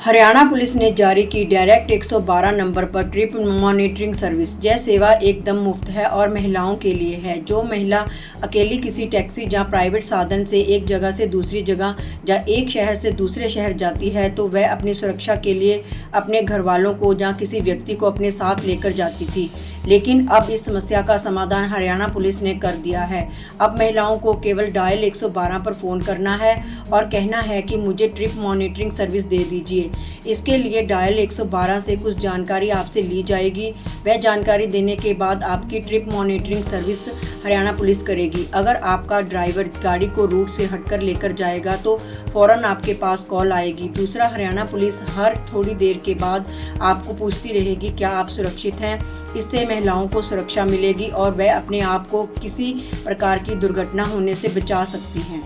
Haryana police ने जारी की डायरेक्ट 112 नंबर पर ट्रिप मॉनिटरिंग सर्विस। यह सेवा एकदम मुफ्त है और महिलाओं के लिए है। जो महिला अकेली किसी टैक्सी या प्राइवेट साधन से एक जगह से दूसरी जगह या एक शहर से दूसरे शहर जाती है तो वह अपनी सुरक्षा के लिए अपने घर वालों को या किसी व्यक्ति को अपने साथ लेकर जाती थी, लेकिन अब इस समस्या का समाधान हरियाणा पुलिस ने कर दिया है। अब महिलाओं को केवल डायल 112 पर फ़ोन करना है और कहना है कि मुझे ट्रिप मॉनिटरिंग सर्विस दे दीजिए। इसके लिए डायल 112 से कुछ जानकारी आपसे ली जाएगी। वह जानकारी देने के बाद आपकी trip monitoring service Haryana police करेगी। अगर आपका ड्राइवर गाड़ी को रूट से हटकर लेकर जाएगा तो फ़ौरन आपके पास कॉल आएगी। दूसरा, हरियाणा पुलिस हर थोड़ी देर के बाद आपको पूछती रहेगी क्या आप सुरक्षित हैं। इससे महिलाओं को सुरक्षा मिलेगी और वह अपने आप को किसी प्रकार की दुर्घटना होने से बचा सकती हैं।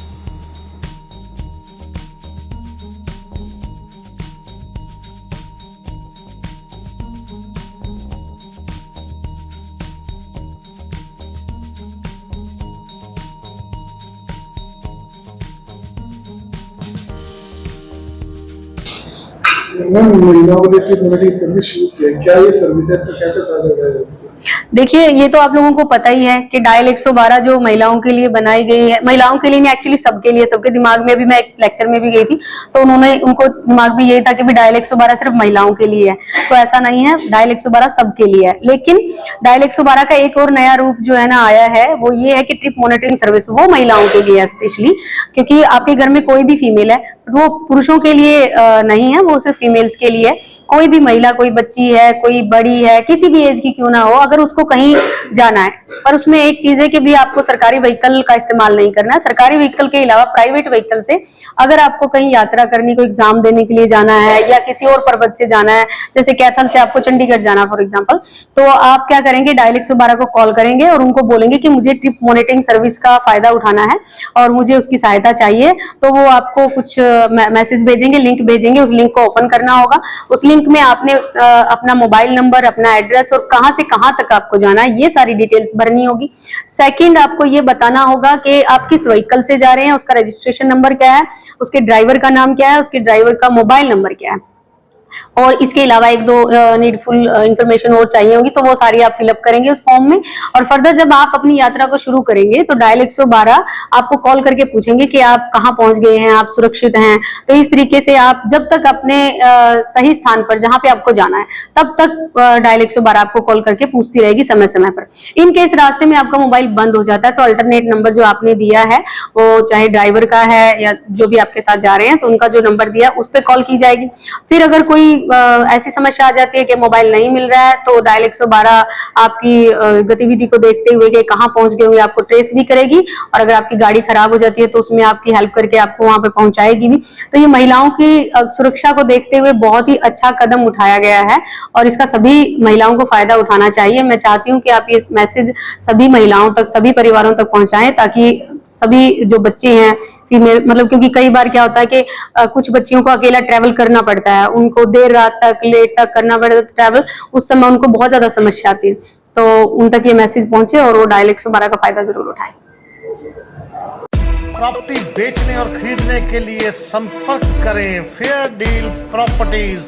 मैम, महिलाओं के लिए ट्रिप सर्विस शुरू की है, क्या ये सर्विस है, इसका कैसे फायदा उठाया इसको? देखिए, ये तो आप लोगों को पता ही है कि डायल 112 जो महिलाओं के लिए बनाई गई है, महिलाओं के लिए नहीं, एक्चुअली सबके लिए, सबके दिमाग में। अभी मैं एक लेक्चर में भी गई थी तो उनको दिमाग में यही था कि भी डायल 112 सिर्फ महिलाओं के लिए है, तो ऐसा नहीं है। डायल 112 सबके लिए है, लेकिन डायल 112 का एक और नया रूप जो है ना आया है, वो ये है कि ट्रिप मॉनिटरिंग सर्विस वो महिलाओं के लिए है स्पेशली, क्योंकि आपके घर में कोई भी फीमेल है, वो पुरुषों के लिए नहीं है, वो सिर्फ फीमेल्स के लिए है। कोई भी महिला, कोई बच्ची है, कोई बड़ी है, किसी भी एज की क्यों ना हो, अगर उसको कहीं जाना है, पर उसमें एक चीज है कि भी आपको सरकारी व्हीकल का इस्तेमाल नहीं करना है। सरकारी व्हीकल के अलावा प्राइवेट व्हीकल से अगर आपको कहीं यात्रा करनी, कोई एग्जाम देने के लिए जाना है या किसी और पर्पज से जाना है, जैसे कैथल से आपको चंडीगढ़ जाना फॉर एग्जांपल, तो आप क्या करेंगे, डायल 112 को कॉल करेंगे और उनको बोलेंगे कि मुझे ट्रिप मॉनिटरिंग सर्विस का फायदा उठाना है और मुझे उसकी सहायता चाहिए। तो वो आपको कुछ मैसेज भेजेंगे, लिंक भेजेंगे, उस लिंक को ओपन करना होगा। उस लिंक में आपने अपना मोबाइल नंबर, अपना एड्रेस और कहां से कहां तक आपको जाना है, ये सारी डिटेल्स भरनी होगी। सेकंड, आपको ये बताना होगा कि आप किस व्हीकल से जा रहे हैं, उसका रजिस्ट्रेशन नंबर क्या है, उसके ड्राइवर का नाम क्या है, उसके ड्राइवर का मोबाइल नंबर क्या है, और इसके अलावा एक दो नीडफुल इंफॉर्मेशन और चाहिए होगी, तो वो सारी आप फिलअप करेंगे उस फॉर्म में। और फर्दर जब आप अपनी यात्रा को शुरू करेंगे तो डायल 112 आपको कॉल करके पूछेंगे कि आप कहाँ पहुंच गए हैं, आप सुरक्षित हैं। तो इस तरीके से आप जब तक अपने सही स्थान पर जहां पे आपको जाना है तब तक डायल 112 आपको कॉल करके पूछती रहेगी समय समय पर। इन केस रास्ते में आपका मोबाइल बंद हो जाता है तो अल्टरनेट नंबर जो आपने दिया है, वो चाहे ड्राइवर का है या जो भी आपके साथ जा रहे हैं, तो उनका जो नंबर दिया उस पर कॉल की जाएगी। फिर अगर कोई ऐसी समस्या आ जाती है कि मोबाइल नहीं मिल रहा है तो डायल 112 आपकी गतिविधि को देखते हुए कि कहां पहुंच गए होंगे आपको ट्रेस भी करेगी, और अगर आपकी गाड़ी खराब हो जाती है तो उसमें आपकी हेल्प करके आपको वहां पे पहुंचाएगी भी। तो ये महिलाओं की सुरक्षा को देखते हुए बहुत ही अच्छा कदम उठाया गया है और इसका सभी महिलाओं को फायदा उठाना चाहिए। मैं चाहती हूँ कि आप ये मैसेज सभी महिलाओं तक, सभी परिवारों तक पहुंचाएं, ताकि सभी जो बच्चे हैं फीमेल, मतलब क्योंकि कई बार क्या होता है कि कुछ बच्चियों को अकेला ट्रैवल करना पड़ता है, उनको देर रात तक, लेट तक करना पड़ता है ट्रैवल, उस समय उनको बहुत ज्यादा समस्या आती है। तो उन तक ये मैसेज पहुंचे और वो डायल 112 का फायदा जरूर उठाए। प्रॉपर्टी बेचने और खरीदने के लिए संपर्क करें फेयर डील प्रॉपर्टीज।